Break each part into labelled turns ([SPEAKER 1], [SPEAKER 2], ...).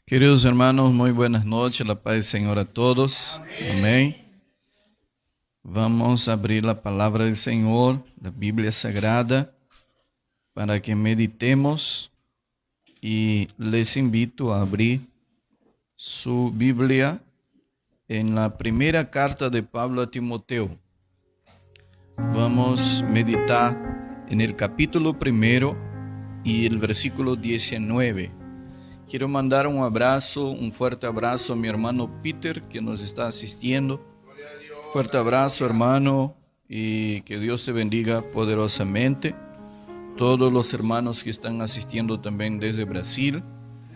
[SPEAKER 1] Queridos hermanos, muy buenas noches, la paz del Señor a todos. Amén. Vamos a abrir la palabra del Señor, la Biblia Sagrada, para que meditemos, y les invito a abrir su Biblia en la primera carta de Pablo a Timoteo. Vamos a meditar en el capítulo 1 y el versículo 19. Quiero mandar un fuerte abrazo a mi hermano Peter, que nos está asistiendo. Fuerte abrazo, hermano, y que Dios te bendiga poderosamente. Todos los hermanos que están asistiendo también desde Brasil.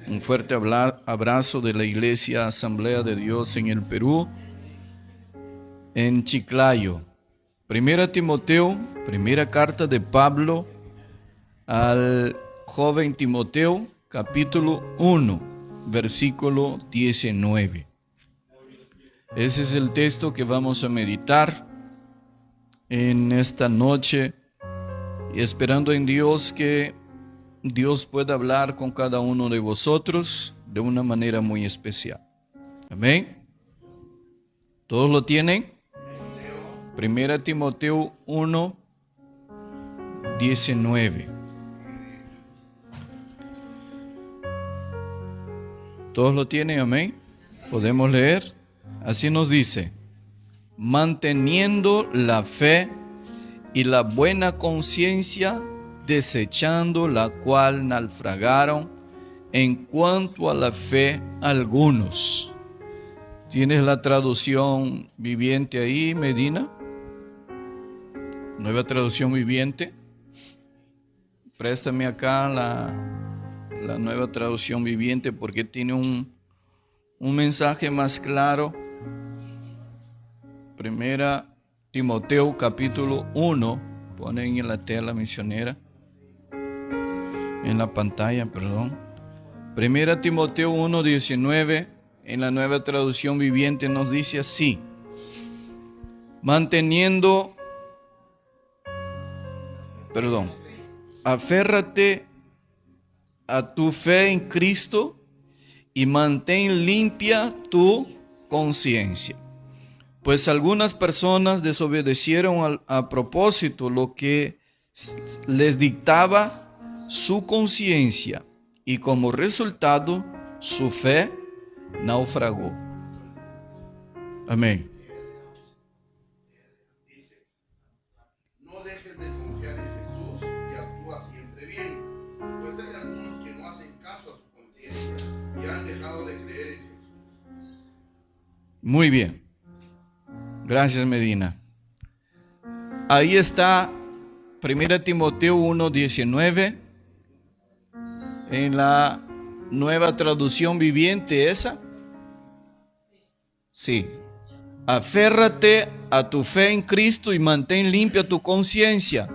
[SPEAKER 1] Un fuerte abrazo de la Iglesia Asamblea de Dios en el Perú, en Chiclayo. Primera Timoteo, primera carta de Pablo al joven Timoteo, capítulo 1, versículo 19. Ese es el texto que vamos a meditar en esta noche, y esperando en Dios que Dios pueda hablar con cada uno de vosotros de una manera muy especial. Amén. ¿Todos lo tienen? Primera Timoteo 1, 19. ¿Todos lo tienen? Amén. ¿Podemos leer? Así nos dice: manteniendo la fe y la buena conciencia, desechando la cual naufragaron en cuanto a la fe algunos. ¿Tienes la traducción viviente ahí, Medina? Nueva traducción viviente. Préstame acá la nueva traducción viviente, porque tiene un mensaje más claro. Primera Timoteo capítulo 1, ponen en la tela misionera, en la pantalla, perdón. Primera Timoteo 1, 19, en la nueva traducción viviente nos dice así: aférrate a tu fe en Cristo y mantén limpia tu conciencia. Pues algunas personas desobedecieron a propósito lo que les dictaba su conciencia, y como resultado su fe naufragó. Amén.
[SPEAKER 2] No dejes de confiar en Jesús y actúa siempre bien, pues hay algunos que no hacen caso a su conciencia y han dejado de creer en Jesús.
[SPEAKER 1] Muy bien. Gracias, Medina. Ahí está 1 Timoteo 1, 19. En la nueva traducción viviente, ¿esa? Sí. Aférrate a tu fe en Cristo y mantén limpia tu conciencia,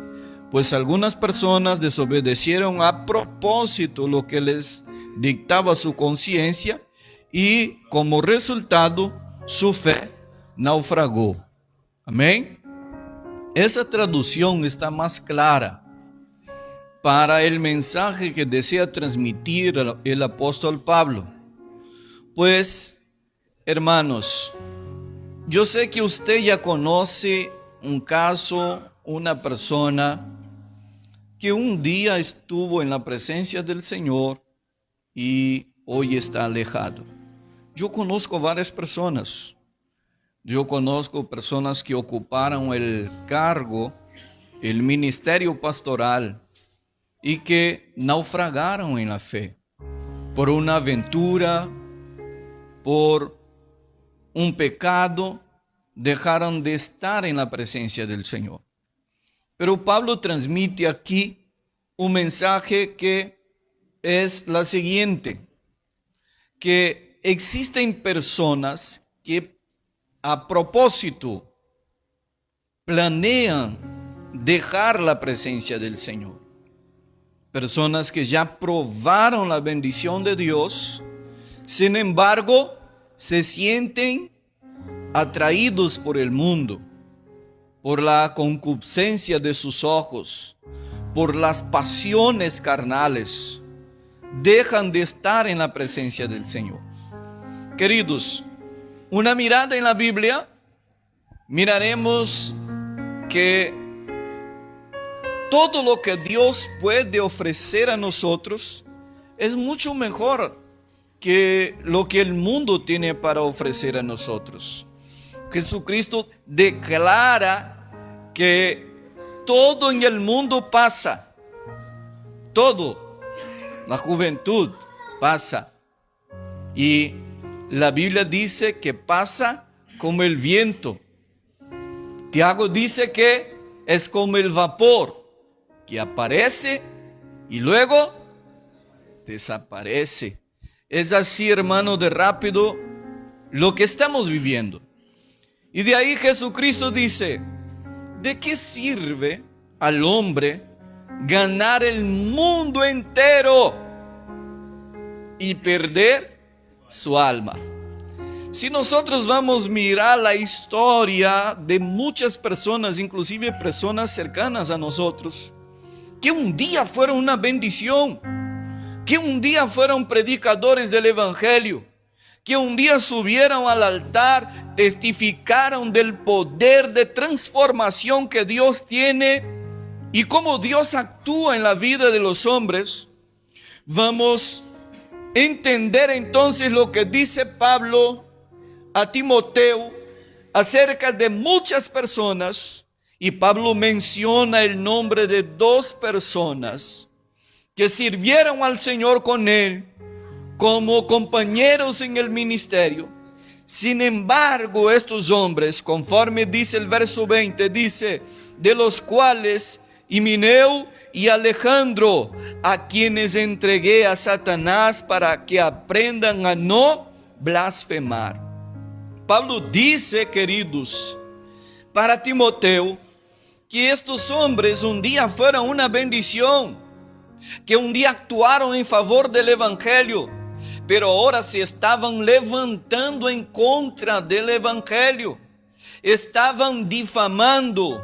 [SPEAKER 1] pues algunas personas desobedecieron a propósito lo que les dictaba su conciencia, y como resultado su fe naufragó. Amén. Esa traducción está más clara para el mensaje que desea transmitir el apóstol Pablo. Pues, hermanos, yo sé que usted ya conoce un caso, una persona que un día estuvo en la presencia del Señor y hoy está alejado. Yo conozco varias personas. Yo conozco personas que ocuparon el cargo, el ministerio pastoral, y que naufragaron en la fe por una aventura, por un pecado, dejaron de estar en la presencia del Señor. Pero Pablo transmite aquí un mensaje que es la siguiente: que existen personas que a propósito planean dejar la presencia del Señor. Personas que ya probaron la bendición de Dios, sin embargo, se sienten atraídos por el mundo, por la concupiscencia de sus ojos, por las pasiones carnales. dejan de estar en la presencia del Señor. Queridos, una mirada en la Biblia, miraremos que todo lo que Dios puede ofrecer a nosotros es mucho mejor que lo que el mundo tiene para ofrecer a nosotros. Jesucristo declara que todo en el mundo pasa, todo, la juventud pasa, y la Biblia dice que pasa como el viento. Tiago dice que es como el vapor, que aparece y luego desaparece. Es así, hermano, de rápido lo que estamos viviendo. Y de ahí Jesucristo dice: ¿de qué sirve al hombre ganar el mundo entero y perder su alma? Si nosotros vamos a mirar la historia de muchas personas, inclusive personas cercanas a nosotros, que un día fueron una bendición, que un día fueron predicadores del Evangelio, que un día subieron al altar, testificaron del poder de transformación que Dios tiene y cómo Dios actúa en la vida de los hombres, vamos a entender entonces lo que dice Pablo a Timoteo acerca de muchas personas. Y Pablo menciona el nombre de 2 personas que sirvieron al Señor con él como compañeros en el ministerio. Sin embargo, estos hombres, conforme dice el verso 20, dice: de los cuales Himeneo y Alejandro, a quienes entregué a Satanás para que aprendan a no blasfemar. Pablo dice, queridos, para Timoteo, que estos hombres un día fueron una bendición, que un día actuaron en favor del Evangelio, pero ahora se estaban levantando en contra del Evangelio, estaban difamando,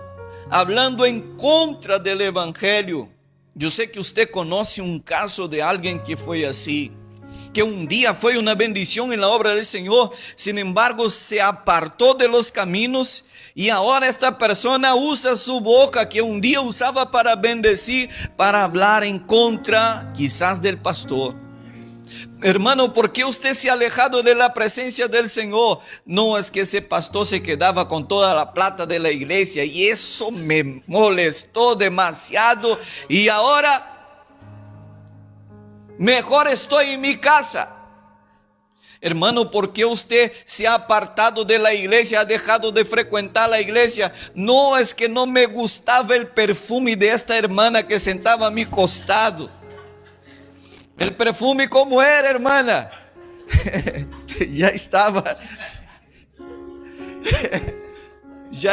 [SPEAKER 1] hablando en contra del Evangelio. Yo sé que usted conoce un caso de alguien que fue así, que un día fue una bendición en la obra del Señor, sin embargo se apartó de los caminos y ahora esta persona usa su boca que un día usaba para bendecir, para hablar en contra quizás del pastor. Hermano, ¿por qué usted se ha alejado de la presencia del Señor? No, es que ese pastor se quedaba con toda la plata de la iglesia y eso me molestó demasiado y ahora mejor estoy en mi casa. Hermano, ¿por qué usted se ha apartado de la iglesia, ha dejado de frecuentar la iglesia? No, es que no me gustaba el perfume de esta hermana que sentaba a mi costado. El perfume, ¿cómo era, hermana? ya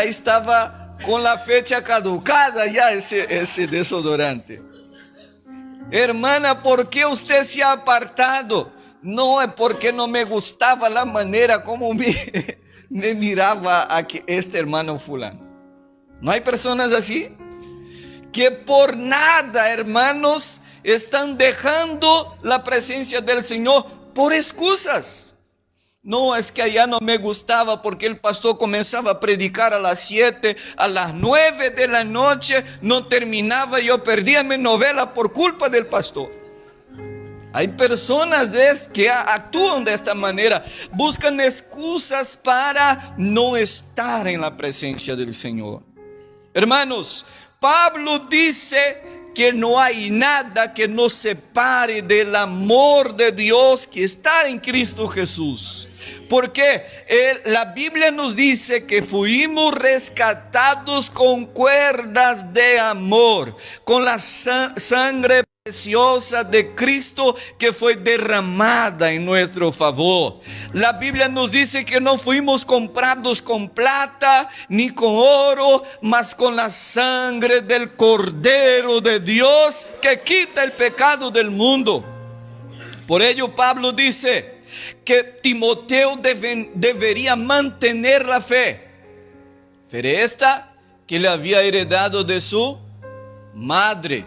[SPEAKER 1] estaba con la fecha caducada ya ese desodorante. Hermana, ¿por qué usted se ha apartado? No, es porque no me gustaba la manera como me miraba a este hermano fulano. ¿No hay personas así? Que por nada, hermanos, están dejando la presencia del Señor por excusas. No, es que allá no me gustaba porque el pastor comenzaba a predicar a las 7, a las 9 de la noche, no terminaba, yo perdía mi novela por culpa del pastor. Hay personas que actúan de esta manera, buscan excusas para no estar en la presencia del Señor. Hermanos, Pablo dice que no hay nada que nos separe del amor de Dios que está en Cristo Jesús. Porque la Biblia nos dice que fuimos rescatados con cuerdas de amor, con la sangre preciosa de Cristo que fue derramada en nuestro favor. La Biblia nos dice que no fuimos comprados con plata ni con oro, mas con la sangre del Cordero de Dios que quita el pecado del mundo. Por ello Pablo dice que Timoteo debería mantener la fe. Fe esta que le había heredado de su madre,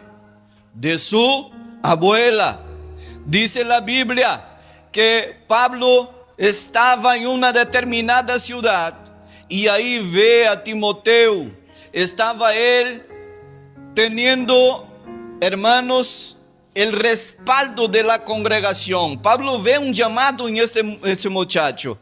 [SPEAKER 1] de su abuela, Dice la Biblia que Pablo estaba en una determinada ciudad y ahí ve a Timoteo. Estaba él teniendo, hermanos, el respaldo de la congregación. Pablo ve un llamado en este muchacho,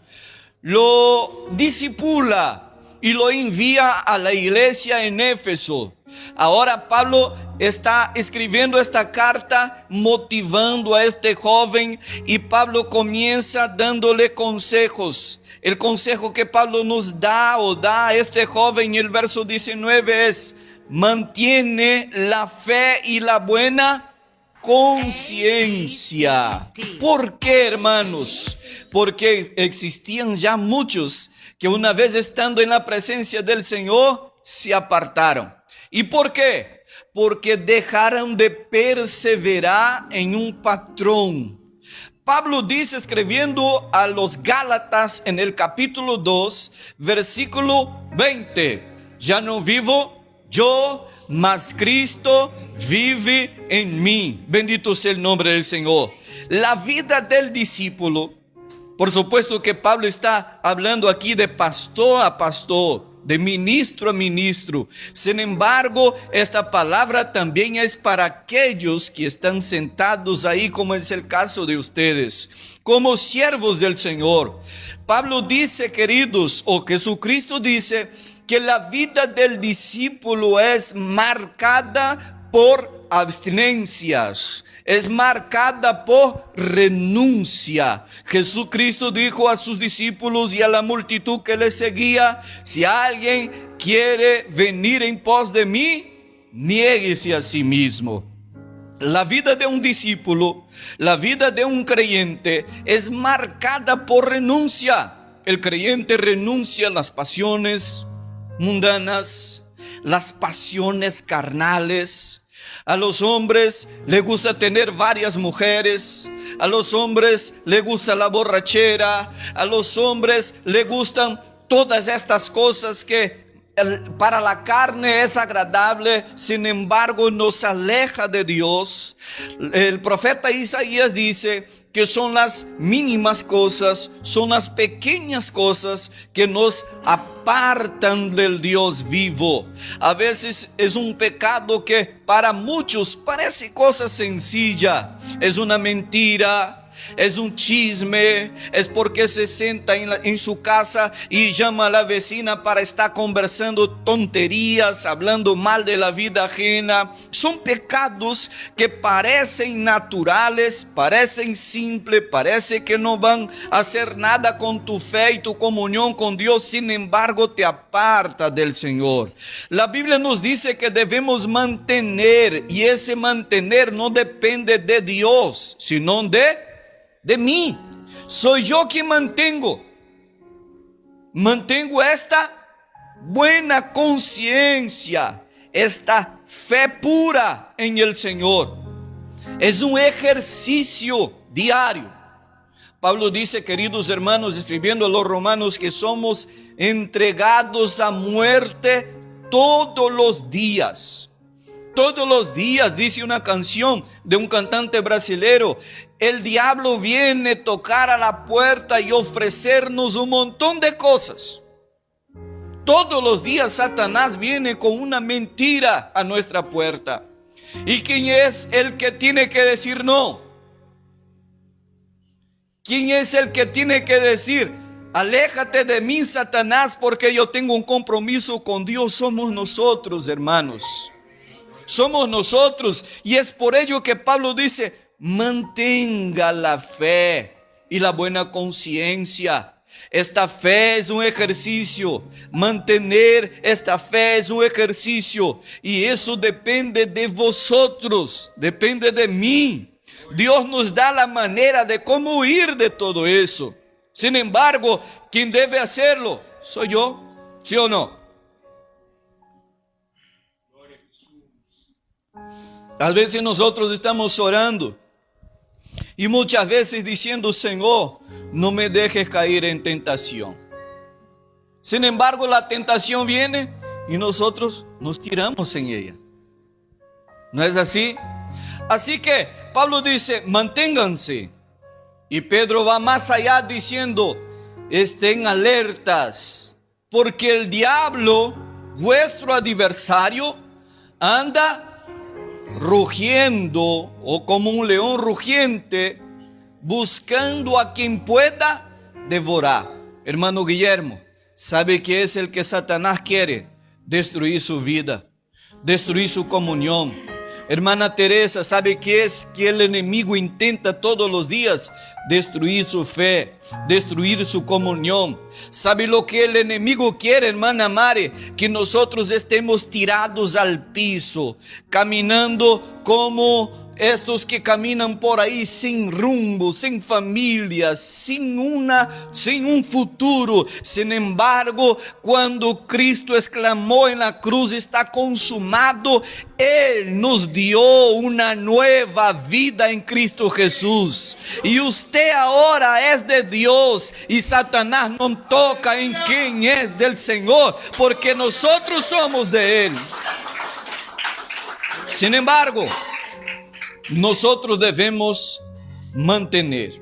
[SPEAKER 1] lo discipula y lo envía a la iglesia en Éfeso. Ahora Pablo está escribiendo esta carta motivando a este joven, y Pablo comienza dándole consejos. El consejo que Pablo nos da a este joven en el verso 19 es: mantiene la fe y la buena conciencia. ¿Por qué, hermanos? Porque existían ya muchos que una vez estando en la presencia del Señor se apartaron. ¿Y por qué? Porque dejaron de perseverar en un patrón. Pablo dice, escribiendo a los Gálatas en el capítulo 2, versículo 20: ya no vivo yo, mas Cristo vive en mí. Bendito sea el nombre del Señor. La vida del discípulo, por supuesto que Pablo está hablando aquí de pastor a pastor, de ministro a ministro. Sin embargo, esta palabra también es para aquellos que están sentados ahí, como es el caso de ustedes, como siervos del Señor. Pablo dice, queridos, o Jesucristo dice, que la vida del discípulo es marcada por abstinencias, es marcada por renuncia. Jesucristo dijo a sus discípulos y a la multitud que le seguía: si alguien quiere venir en pos de mí, niéguese a sí mismo. La vida de un discípulo, la vida de un creyente es marcada por renuncia. El creyente renuncia a las pasiones mundanas, las pasiones carnales. A los hombres les gusta tener varias mujeres, a los hombres les gusta la borrachera, a los hombres les gustan todas estas cosas que para la carne es agradable, sin embargo nos aleja de Dios. El profeta Isaías dice que son las mínimas cosas, son las pequeñas cosas que nos apartan del Dios vivo. A veces es un pecado que para muchos parece cosa sencilla, es una mentira, es un chisme, es porque se sienta en su casa y llama a la vecina para estar conversando tonterías, hablando mal de la vida ajena. Son pecados que parecen naturales, parecen simples, parece que no van a hacer nada con tu fe y tu comunión con Dios, sin embargo te aparta del Señor. La Biblia nos dice que debemos mantener, y ese mantener no depende de Dios, sino de mí. Soy yo quien mantengo esta buena conciencia, esta fe pura en el Señor. Es un ejercicio diario. Pablo dice, queridos hermanos, escribiendo a los romanos, que somos entregados a muerte todos los días. Todos los días, dice una canción de un cantante brasilero, el diablo viene a tocar a la puerta y ofrecernos un montón de cosas. Todos los días Satanás viene con una mentira a nuestra puerta. ¿Y quién es el que tiene que decir no? ¿Quién es el que tiene que decir: aléjate de mí, Satanás, porque yo tengo un compromiso con Dios? Somos nosotros, hermanos. Somos nosotros, y es por ello que Pablo dice: mantenga la fe y la buena conciencia. Esta fe es un ejercicio, mantener esta fe es un ejercicio, y eso depende de vosotros, depende de mí. Dios nos da la manera de cómo huir de todo eso. Sin embargo, quien debe hacerlo soy yo, ¿sí o no? Tal vez nosotros estamos orando y muchas veces diciendo: Señor, no me dejes caer en tentación. Sin embargo, la tentación viene y nosotros nos tiramos en ella. ¿No es así? Así que Pablo dice, manténganse. Y Pedro va más allá diciendo, estén alertas, porque el diablo, vuestro adversario, anda rugiendo o como un león rugiente, buscando a quien pueda devorar. Hermano Guillermo, ¿sabe qué es el que Satanás quiere? Destruir su vida, destruir su comunión. Hermana Teresa, ¿sabe qué es que el enemigo intenta todos los días? Destruir su fe, destruir su comunión. ¿Sabe lo que el enemigo quiere, hermana Mare? Que nosotros estemos tirados al piso, caminando como estos que caminan por ahí sin rumbo, sin familia, sin un futuro. Sin embargo, cuando Cristo exclamó en la cruz, está consumado, Él nos dio una nueva vida en Cristo Jesús. Y usted ahora es de Dios y Satanás no toca en quien es del Señor, porque nosotros somos de Él. Sin embargo, nosotros debemos mantener.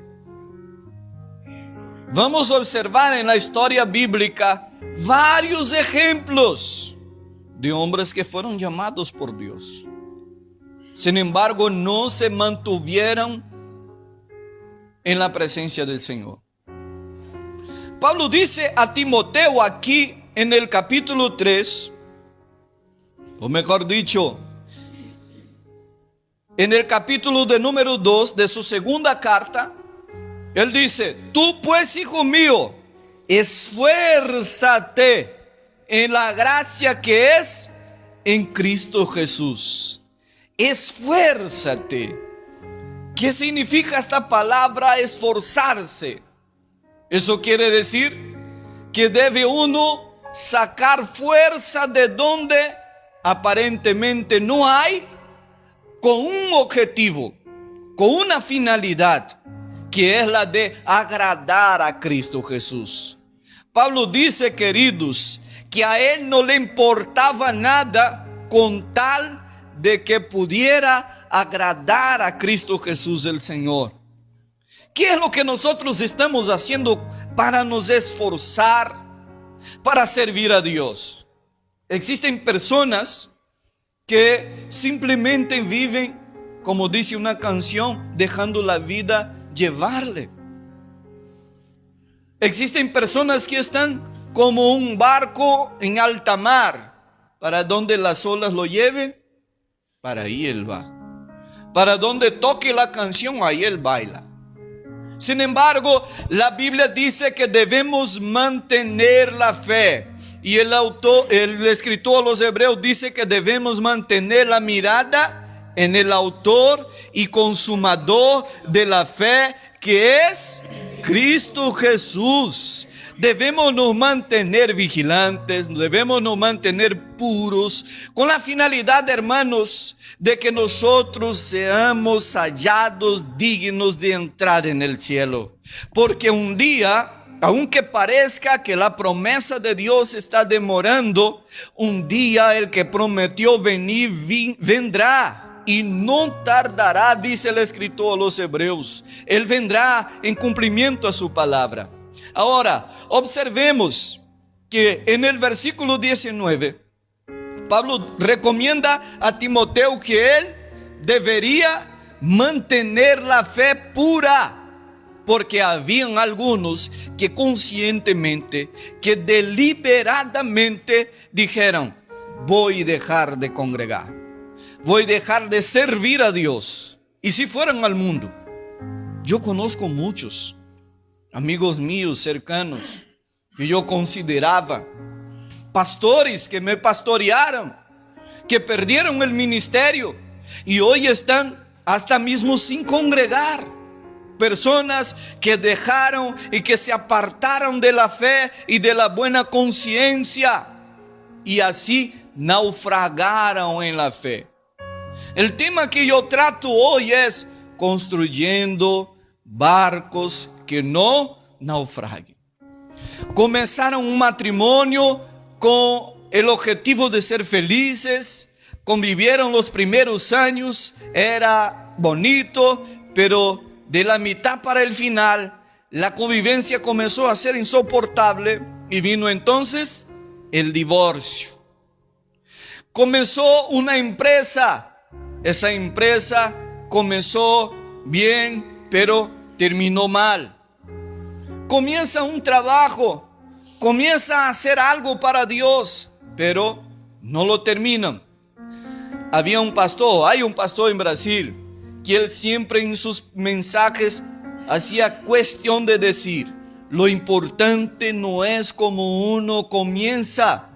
[SPEAKER 1] Vamos a observar en la historia bíblica varios ejemplos de hombres que fueron llamados por Dios. Sin embargo, no se mantuvieron en la presencia del Señor. Pablo dice a Timoteo aquí en el capítulo 3, o mejor dicho, en el capítulo de número 2 de su segunda carta, él dice, tú pues, hijo mío, esfuérzate en la gracia que es en Cristo Jesús. Esfuérzate. ¿Qué significa esta palabra esforzarse? Eso quiere decir que debe uno sacar fuerza de donde aparentemente no hay, con un objetivo, con una finalidad, que es la de agradar a Cristo Jesús. Pablo dice, queridos, que a él no le importaba nada con tal de que pudiera agradar a Cristo Jesús el Señor. ¿Qué es lo que nosotros estamos haciendo para nos esforzar, para servir a Dios? Existen personas que simplemente viven, como dice una canción, dejando la vida llevarle. Existen personas que están como un barco en alta mar, para donde las olas lo lleven, para ahí él va. Para donde toque la canción, ahí él baila. Sin embargo, la Biblia dice que debemos mantener la fe. Y el escritor a los Hebreos dice que debemos mantener la mirada en el autor y consumador de la fe, que es Cristo Jesús. Debemos nos mantener vigilantes, debemos nos mantener puros, con la finalidad, hermanos, de que nosotros seamos hallados dignos de entrar en el cielo. Porque un día, aunque parezca que la promesa de Dios está demorando, un día el que prometió venir vendrá y no tardará, dice el escritor a los Hebreos. Él vendrá en cumplimiento a su palabra. Ahora, observemos que en el versículo 19, Pablo recomienda a Timoteo que él debería mantener la fe pura. Porque habían algunos que conscientemente, que deliberadamente dijeron, voy a dejar de congregar, voy a dejar de servir a Dios. Y si fueran al mundo, yo conozco muchos amigos míos cercanos que yo consideraba pastores que me pastorearon, que perdieron el ministerio y hoy están hasta mismo sin congregar. Personas que dejaron y que se apartaron de la fe y de la buena conciencia y así naufragaron en la fe. El tema que yo trato hoy es construyendo barcos que no naufraguen. Comenzaron un matrimonio con el objetivo de ser felices, convivieron los primeros años, era bonito, pero de la mitad para el final, la convivencia comenzó a ser insoportable y vino entonces el divorcio. Comenzó una empresa, esa empresa comenzó bien, pero terminó mal. Comienza un trabajo, comienza a hacer algo para Dios, pero no lo terminan. Hay un pastor en Brasil, que él siempre en sus mensajes hacía cuestión de decir: lo importante no es cómo uno comienza,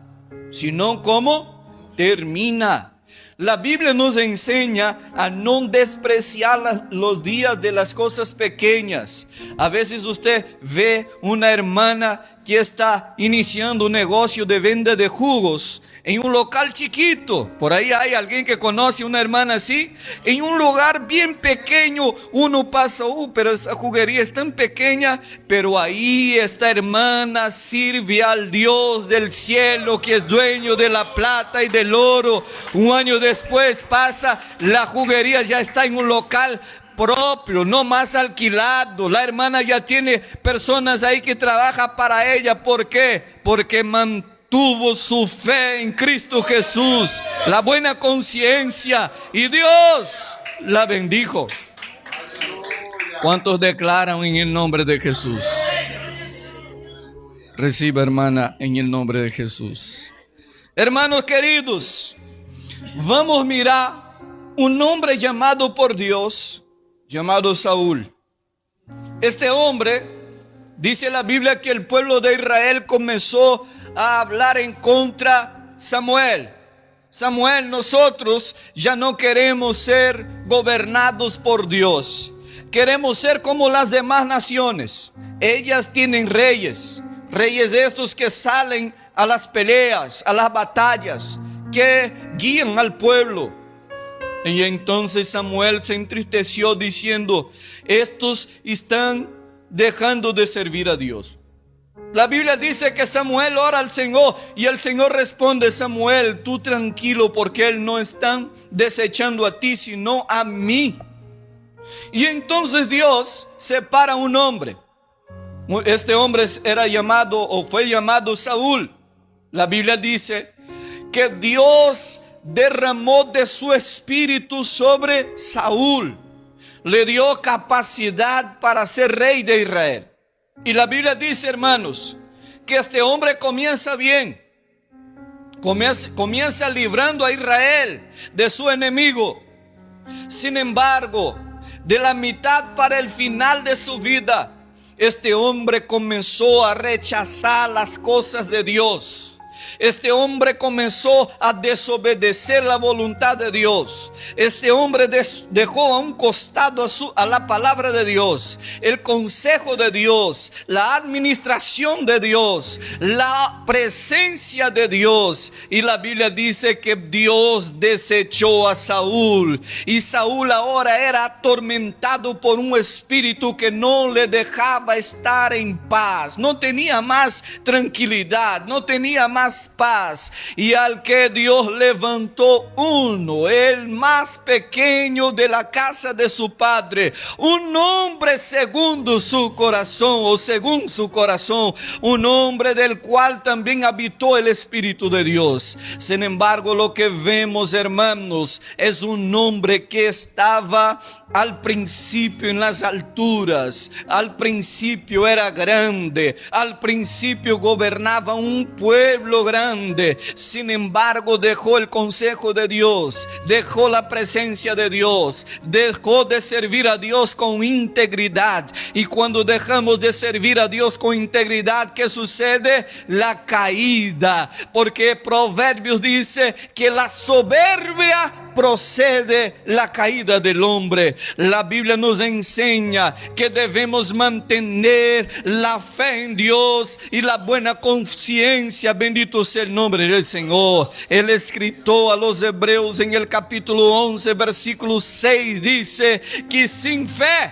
[SPEAKER 1] sino cómo termina. La Biblia nos enseña a no despreciar los días de las cosas pequeñas. A veces usted ve una hermana que está iniciando un negocio de venta de jugos en un local chiquito. Por ahí hay alguien que conoce una hermana así. En un lugar bien pequeño uno pasa, pero esa juguería es tan pequeña. Pero ahí esta hermana sirve al Dios del cielo, que es dueño de la plata y del oro. Un año después pasa, la juguería ya está en un local propio, no más alquilado. La hermana ya tiene personas ahí que trabajan para ella. ¿Por qué? Porque mantuvo su fe en Cristo Jesús, la buena conciencia, y Dios la bendijo. ¿Cuántos declaran en el nombre de Jesús? Reciba, hermana, en el nombre de Jesús. Hermanos queridos, vamos a mirar un hombre llamado por Dios, llamado Saúl. Este hombre, dice la Biblia, que el pueblo de Israel comenzó a hablar en contra de Samuel. Samuel, nosotros ya no queremos ser gobernados por Dios. Queremos ser como las demás naciones. Ellas tienen reyes estos que salen a las peleas, a las batallas, que guían al pueblo. Y entonces Samuel se entristeció diciendo: estos están dejando de servir a Dios. La Biblia dice que Samuel ora al Señor y el Señor responde: Samuel, tú tranquilo, porque Él no está desechando a ti, sino a mí. Y entonces Dios separa a un hombre. Este hombre era llamado, o fue llamado, Saúl. La Biblia dice que Dios derramó de su espíritu sobre Saúl, le dio capacidad para ser rey de Israel. Y la Biblia dice, hermanos, que este hombre comienza bien, comienza librando a Israel de su enemigo. Sin embargo, de la mitad para el final de su vida, este hombre comenzó a rechazar las cosas de Dios. Este hombre comenzó a desobedecer la voluntad de Dios. Este hombre dejó a un costado a la palabra de Dios, el consejo de Dios, la administración de Dios, la presencia de Dios. Y la Biblia dice que Dios desechó a Saúl. Y Saúl ahora era atormentado por un espíritu que no le dejaba estar en paz. No tenía más tranquilidad, no tenía más paz. Y al que Dios levantó uno, el más pequeño de la casa de su padre, un hombre segundo su corazón, o según su corazón, un hombre del cual también habitó el Espíritu de Dios. Sin embargo, lo que vemos, hermanos, es un hombre que estaba al principio en las alturas, al principio era grande, al principio gobernaba un pueblo grande. Sin embargo, dejó el consejo de Dios, dejó la presencia de Dios, dejó de servir a Dios con integridad. Y cuando dejamos de servir a Dios con integridad, ¿qué sucede? La caída. Porque Proverbios dice que la soberbia procede la caída del hombre. La Biblia nos enseña que debemos mantener la fe en Dios y la buena conciencia. Bendito sea el nombre del Señor. El escritor a los Hebreos en el capítulo 11 versículo 6 dice que sin fe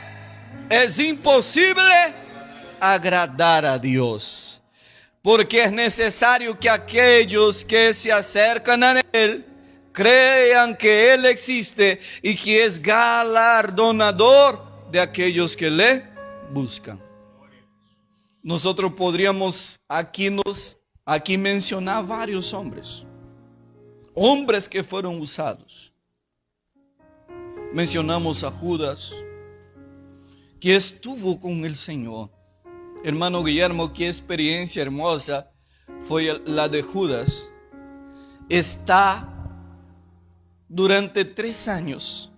[SPEAKER 1] es imposible agradar a Dios, porque es necesario que aquellos que se acercan a Él crean que Él existe y que es galardonador de aquellos que le buscan. Nosotros podríamos aquí mencionar varios hombres que fueron usados. Mencionamos a Judas, que estuvo con el Señor. Hermano Guillermo, qué experiencia hermosa fue la de Judas. Está durante 3 años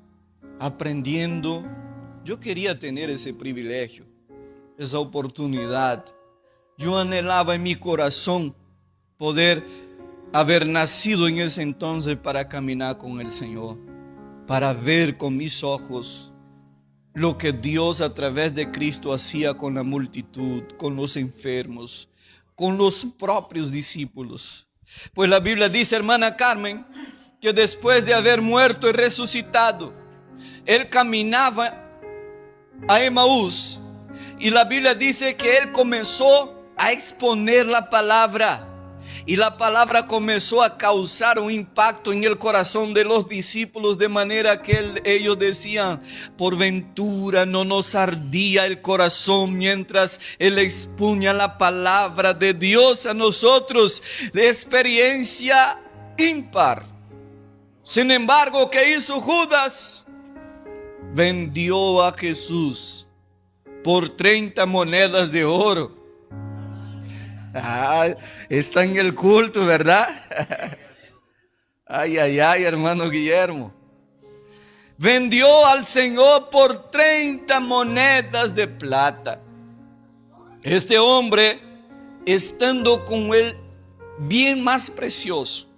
[SPEAKER 1] aprendiendo. Yo quería tener ese privilegio, esa oportunidad. Yo anhelaba en mi corazón poder haber nacido en ese entonces para caminar con el Señor, para ver con mis ojos lo que Dios a través de Cristo hacía con la multitud, con los enfermos, con los propios discípulos. Pues la Biblia dice, hermana Carmen, que después de haber muerto y resucitado, Él caminaba a Emaús, y la Biblia dice que Él comenzó a exponer la palabra, y la palabra comenzó a causar un impacto en el corazón de los discípulos, de manera que ellos decían, por ventura no nos ardía el corazón mientras Él exponía la palabra de Dios a nosotros. La experiencia impar. Sin embargo, ¿qué hizo Judas? Vendió a Jesús por 30 monedas de oro. Está en el culto, ¿verdad? Ay, hermano Guillermo. Vendió al Señor por 30 monedas de plata. Este hombre, estando con el bien más precioso,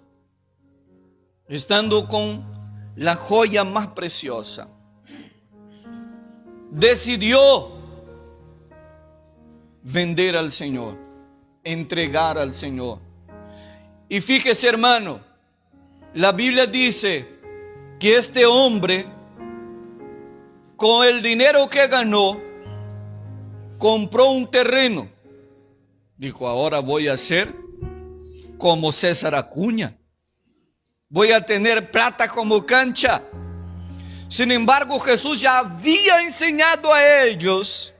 [SPEAKER 1] estando con la joya más preciosa, decidió vender al Señor, entregar al Señor. Y fíjese, hermano, la Biblia dice que este hombre, con el dinero que ganó, compró un terreno. Dijo, ahora voy a ser como César Acuña, voy a tener plata como cancha. Sin embargo, Jesús ya había enseñado a ellos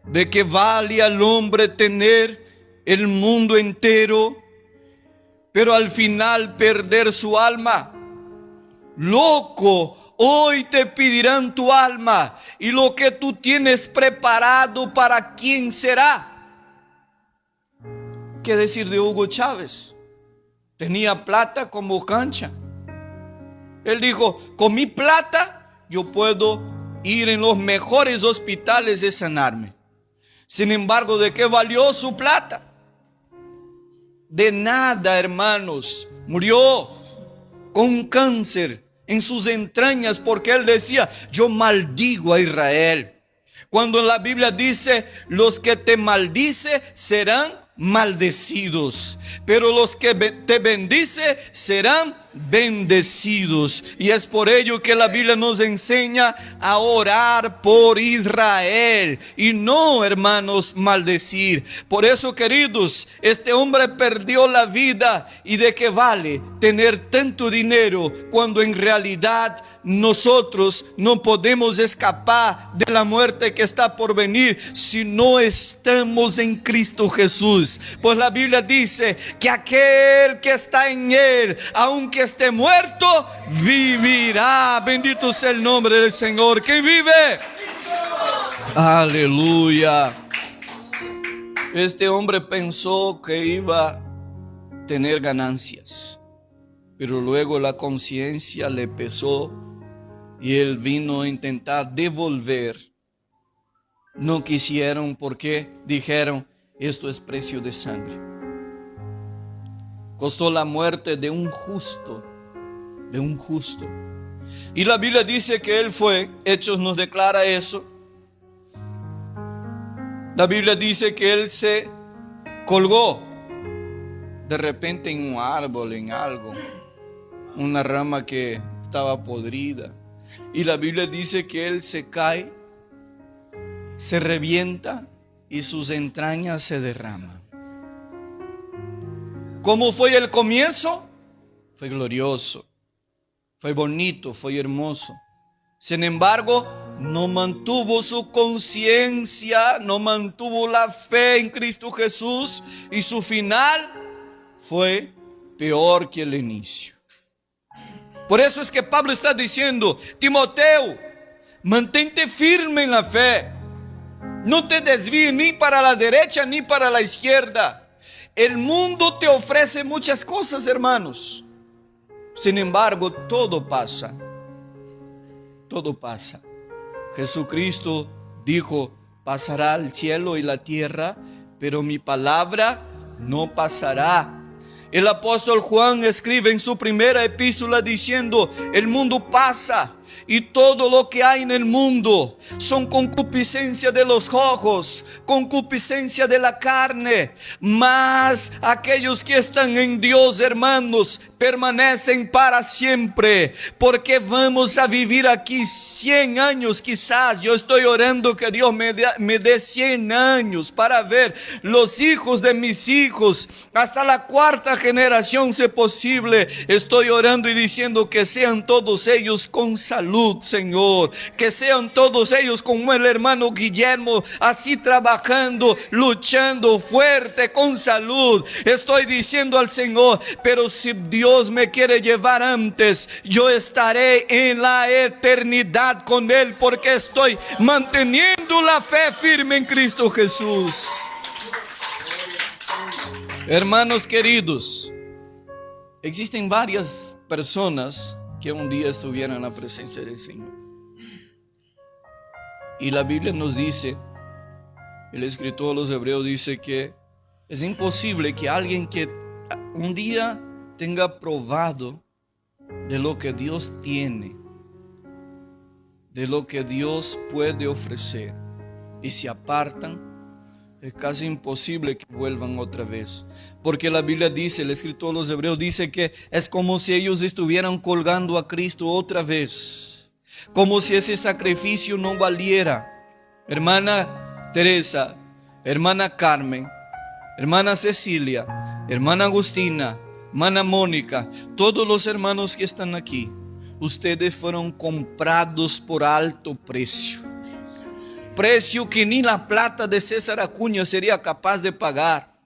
[SPEAKER 1] de que vale al hombre tener el mundo entero, pero al final perder su alma. Loco, hoy te pedirán tu alma, y lo que tú tienes preparado, ¿para quién será? ¿Qué decir de Hugo Chávez? Tenía plata como cancha. Él dijo, con mi plata yo puedo ir en los mejores hospitales y sanarme. Sin embargo, ¿de qué valió su plata? De nada, hermanos. Murió con cáncer en sus entrañas, porque él decía, yo maldigo a Israel. Cuando la Biblia dice, los que te maldice serán maldecidos, pero los que te bendice serán bendecidos. Y es por ello que la Biblia nos enseña a orar por Israel y no, hermanos, maldecir. Por eso, queridos, este hombre perdió la vida. ¿Y de qué vale tener tanto dinero cuando en realidad nosotros no podemos escapar de la muerte que está por venir si no estamos en Cristo Jesús? Pues la Biblia dice que aquel que está en Él, aunque esté muerto, vivirá. Bendito sea el nombre del Señor. ¿Quién vive? Aleluya. Este hombre pensó que iba a tener ganancias, pero luego la conciencia le pesó y él vino a intentar devolver. No quisieron porque dijeron, esto es precio de sangre. Costó la muerte de un justo, de un justo. Y la Biblia dice que él fue, Hechos nos declara eso. La Biblia dice que él se colgó de repente en un árbol, en algo, una rama que estaba podrida. Y la Biblia dice que él se cae, se revienta y sus entrañas se derraman. ¿Cómo fue el comienzo? Fue glorioso. fue bonito, fue hermoso. Sin embargo, no mantuvo su conciencia, no mantuvo la fe en Cristo Jesús, y su final fue peor que el inicio. Por eso es que Pablo está diciendo: Timoteo, mantente firme en la fe. No te desvíes ni para la derecha ni para la izquierda. El mundo te ofrece muchas cosas, hermanos. Sin embargo, todo pasa. Todo pasa. Jesucristo dijo: pasará el cielo y la tierra, pero mi palabra no pasará. El apóstol Juan escribe en su primera epístola diciendo: el mundo pasa y todo lo que hay en el mundo son concupiscencia de los ojos, concupiscencia de la carne. Mas aquellos que están en Dios, hermanos, permanecen para siempre, porque vamos a vivir aquí 100 años quizás. Yo estoy orando que Dios me dé 100 años para ver los hijos de mis hijos hasta la cuarta generación, si posible. Estoy orando y diciendo que sean todos ellos con salud, Señor, que sean todos ellos como el hermano Guillermo, así trabajando, luchando fuerte, con salud. Estoy diciendo al Señor: pero si Dios me quiere llevar antes, yo estaré en la eternidad con Él, porque estoy manteniendo la fe firme en Cristo Jesús. Hermanos queridos, existen varias personas que un día estuvieran en la presencia del Señor. Y la Biblia nos dice, el escritor de los Hebreos dice que es imposible que alguien que un día tenga probado de lo que Dios tiene, de lo que Dios puede ofrecer, y se apartan, es casi imposible que vuelvan otra vez. Porque la Biblia dice, el escritor de los Hebreos dice que es como si ellos estuvieran colgando a Cristo otra vez, como si ese sacrificio no valiera. Hermana Teresa, hermana Carmen, hermana Cecilia, hermana Agustina, hermana Mónica, todos los hermanos que están aquí, ustedes fueron comprados por alto precio. Precio que ni la plata de César Acuña sería capaz de pagar.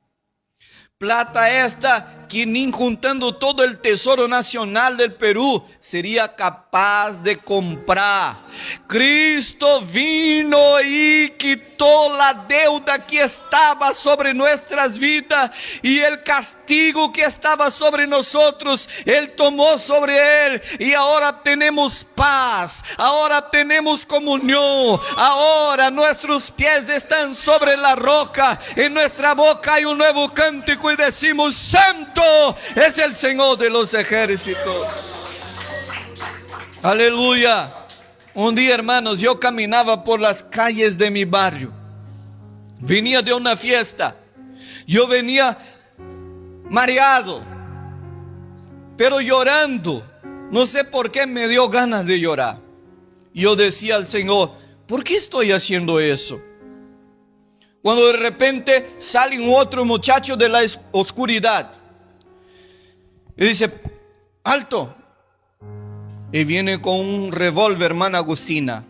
[SPEAKER 1] Plata esta que ni juntando todo el tesoro nacional del Perú sería capaz de comprar. Cristo vino y quitó la deuda que estaba sobre nuestras vidas, y el castigo que estaba sobre nosotros, Él tomó sobre Él, y ahora tenemos paz, ahora tenemos comunión, ahora nuestros pies están sobre la roca, en nuestra boca hay un nuevo cántico y decimos: santo es el Señor de los ejércitos. Aleluya. Un día, hermanos, yo caminaba por las calles de mi barrio. Venía de una fiesta. Yo venía mareado, pero llorando. No sé por qué me dio ganas de llorar. Yo decía al Señor: ¿por qué estoy haciendo eso? Cuando de repente sale un otro muchacho de la oscuridad y dice: alto. Y viene con un revólver, hermana Agustina,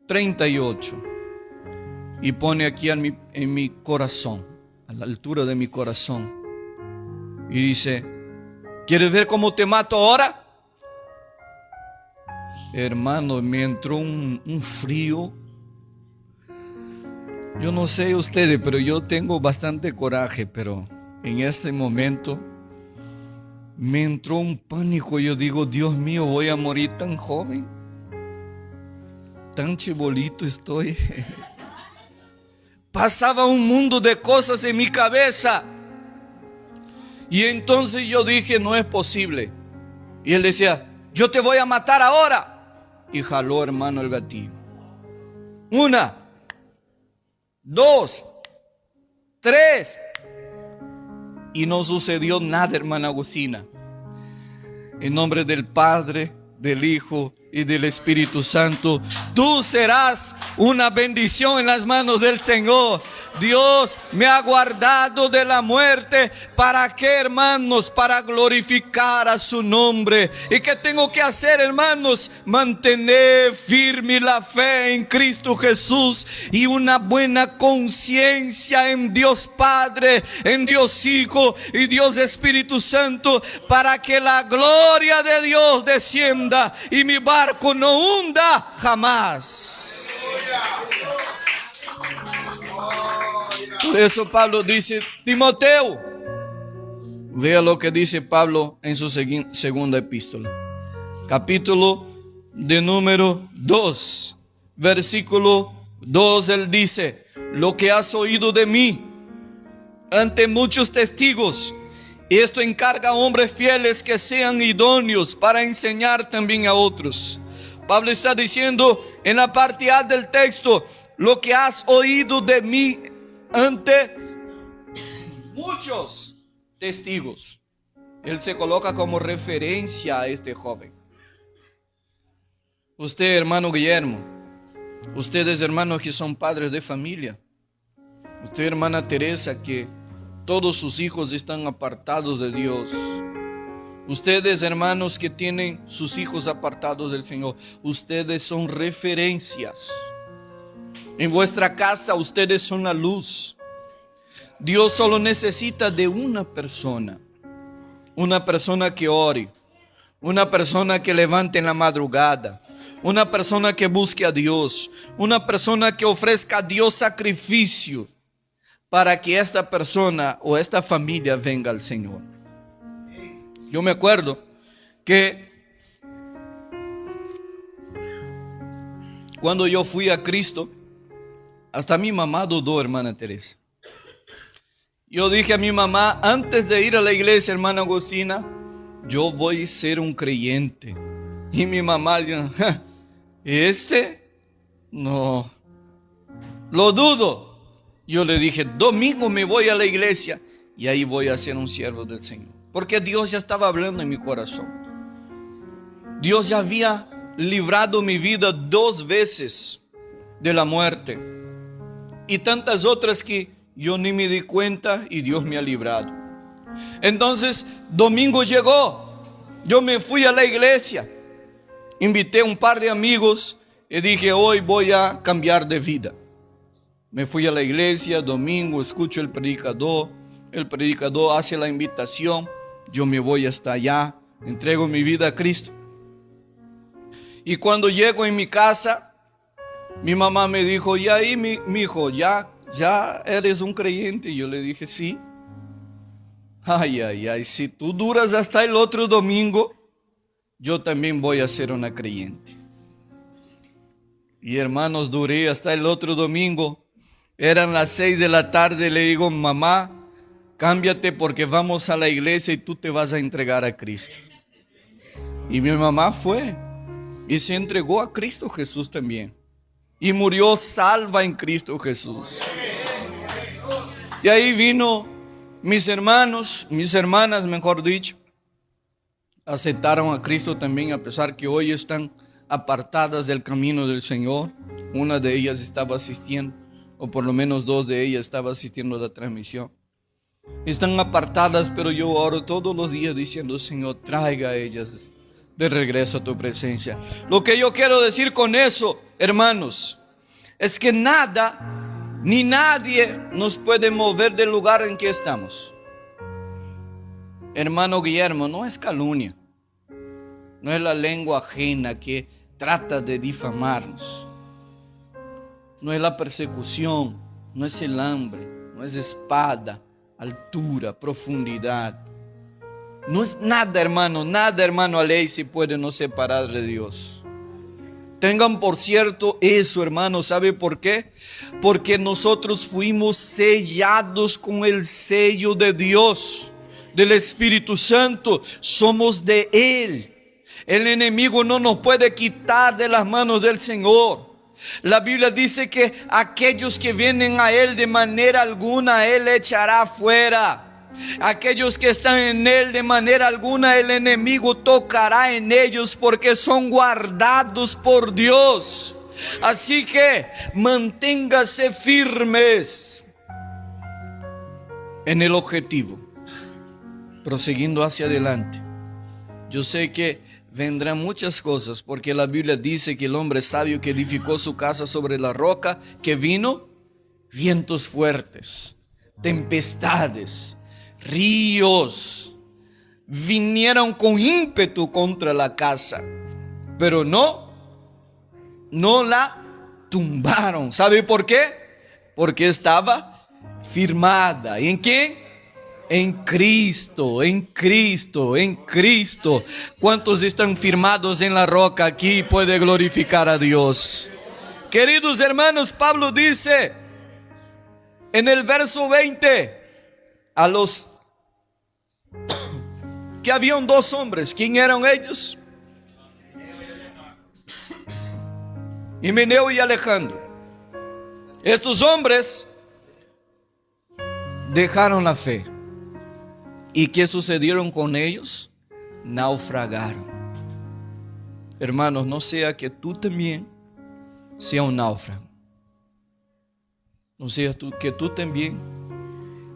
[SPEAKER 1] 38, y pone aquí en mi corazón, a la altura de mi corazón, y dice: ¿quieres ver cómo te mato ahora? Hermano, me entró un frío. Yo no sé ustedes, pero yo tengo bastante coraje, pero en este momento me entró un pánico. Yo digo: Dios mío, voy a morir tan joven, tan chibolito estoy. Pasaba un mundo de cosas en mi cabeza. Y entonces yo dije: no es posible. Y él decía: yo te voy a matar ahora. Y jaló, hermano, el gatillo. 1, 2, 3. Y no sucedió nada, hermana Agustina. En nombre del Padre, del Hijo y del Espíritu Santo. Tú serás una bendición en las manos del Señor. Dios me ha guardado de la muerte. ¿Para qué, hermanos? Para glorificar a su nombre. ¿Y qué tengo que hacer, hermanos? Mantener firme la fe en Cristo Jesús y una buena conciencia en Dios Padre, en Dios Hijo y Dios Espíritu Santo, para que la gloria de Dios descienda y mi barco no hunda jamás. Por eso Pablo dice, Timoteo, vea lo que dice Pablo en su segunda epístola, capítulo de número 2, versículo 2, él dice, lo que has oído de mí ante muchos testigos, esto encarga a hombres fieles que sean idóneos para enseñar también a otros. Pablo está diciendo en la parte A del texto, lo que has oído de mí ante muchos testigos. Él se coloca como referencia a este joven. Usted, hermano Guillermo, ustedes, hermanos que son padres de familia, usted, hermana Teresa, que todos sus hijos están apartados de Dios, ustedes, hermanos que tienen sus hijos apartados del Señor, ustedes son referencias. En vuestra casa ustedes son la luz. Dios solo necesita de una persona que ore, una persona que levante en la madrugada, una persona que busque a Dios, una persona que ofrezca a Dios sacrificio para que esta persona o esta familia venga al Señor. Yo me acuerdo que cuando yo fui a Cristo, hasta mi mamá dudó, hermana Teresa. Yo dije a mi mamá, antes de ir a la iglesia, hermana Agustina, yo voy a ser un creyente. Y mi mamá dijo, no, lo dudo. Yo le dije, domingo me voy a la iglesia y ahí voy a ser un siervo del Señor. Porque Dios ya estaba hablando en mi corazón. Dios ya había librado mi vida 2 veces de la muerte. Y tantas otras que yo ni me di cuenta y Dios me ha librado. Entonces, domingo llegó. Yo me fui a la iglesia. Invité a un par de amigos y dije, hoy voy a cambiar de vida. Me fui a la iglesia, domingo, escucho el predicador hace la invitación, yo me voy hasta allá, entrego mi vida a Cristo. Y cuando llego en mi casa, mi mamá me dijo, y ahí mi hijo, ¿ya eres un creyente? Y yo le dije, sí. Ay, si tú duras hasta el otro domingo, yo también voy a ser una creyente. Y hermanos, duré hasta el otro domingo. Eran las 6 de la tarde, le digo, mamá, cámbiate porque vamos a la iglesia y tú te vas a entregar a Cristo. Y mi mamá fue y se entregó a Cristo Jesús también. Y murió salva en Cristo Jesús. Y ahí vino mis hermanos, mis hermanas, mejor dicho, aceptaron a Cristo también, a pesar que hoy están apartadas del camino del Señor. Una de ellas estaba asistiendo, o por lo menos 2 de ellas estaban asistiendo a la transmisión. Están apartadas, pero yo oro todos los días diciendo, Señor, traiga a ellas de regreso a tu presencia. Lo que yo quiero decir con eso, hermanos, es que nada ni nadie nos puede mover del lugar en que estamos. Hermano Guillermo, no es calumnia, no es la lengua ajena que trata de difamarnos, no es la persecución, no es el hambre, no es espada, altura, profundidad. No es nada, hermano, a ley se puede nos separar de Dios. Tengan por cierto eso, hermano, ¿sabe por qué? Porque nosotros fuimos sellados con el sello de Dios, del Espíritu Santo, somos de Él. El enemigo no nos puede quitar de las manos del Señor. La Biblia dice que aquellos que vienen a Él de manera alguna, Él echará fuera. Aquellos que están en Él, de manera alguna el enemigo tocará en ellos, porque son guardados por Dios. Así que manténgase firmes en el objetivo, prosiguiendo hacia adelante. Yo sé que vendrán muchas cosas, porque la Biblia dice que el hombre sabio que edificó su casa sobre la roca, que vino vientos fuertes, tempestades, ríos, vinieron con ímpetu contra la casa, pero no la tumbaron. ¿Sabe por qué? Porque estaba firmada. ¿Y en quién? En Cristo, en Cristo, en Cristo. ¿Cuántos están firmados en la roca aquí? Puede glorificar a Dios. Queridos hermanos, Pablo dice en el verso 20 a los que habían dos hombres. ¿Quién eran ellos? Himeneo y Alejandro. Estos hombres dejaron la fe. ¿Y qué sucedieron con ellos? Naufragaron. Hermanos, no sea que tú también seas un náufrago. No sea que tú también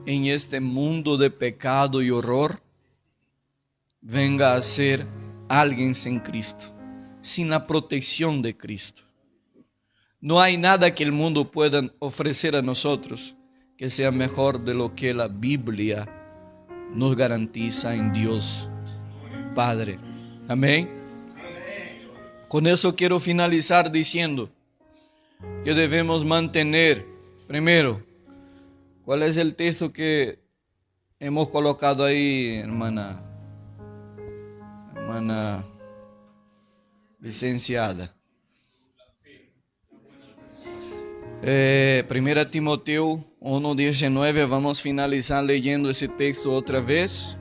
[SPEAKER 1] en este mundo de pecado y horror venga a ser alguien sin Cristo, sin la protección de Cristo. No hay nada que el mundo pueda ofrecer a nosotros que sea mejor de lo que la Biblia nos garantiza en Dios Padre. Amén. Con eso quiero finalizar diciendo que debemos mantener, primero, ¿cuál es el texto que hemos colocado ahí, hermana licenciada? 1 Timoteo 1:19, vamos a finalizar leyendo ese texto otra vez,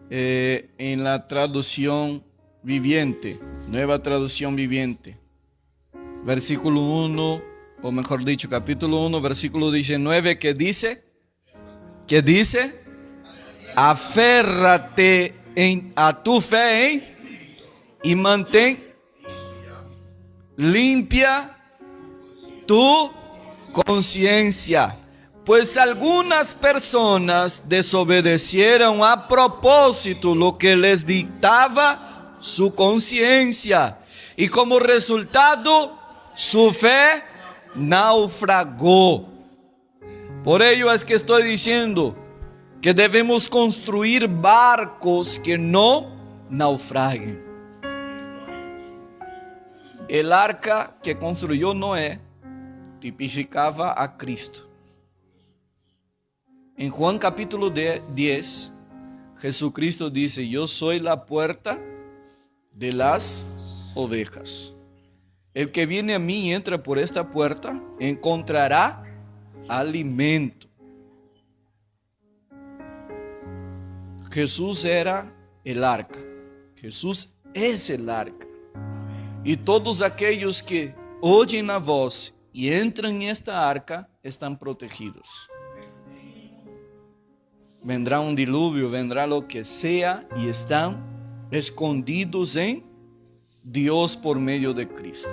[SPEAKER 1] en la traducción viviente, nueva traducción viviente, versículo 1, o mejor dicho, capítulo 1, versículo 19, que dice, aférrate a tu fe y mantén limpia tu conciencia, pues algunas personas desobedecieron a propósito lo que les dictaba su conciencia, y como resultado su fe naufragó. Por ello es que estoy diciendo que debemos construir barcos que no naufraguen. El arca que construyó Noé tipificaba a Cristo. En Juan capítulo 10, Jesucristo dice: yo soy la puerta de las ovejas. El que viene a mí y entra por esta puerta encontrará alimento. Jesús era el arca. Jesús es el arca. Y todos aquellos que oyen la voz y entran en esta arca están protegidos. Vendrá un diluvio, vendrá lo que sea, y están escondidos en Dios por medio de Cristo.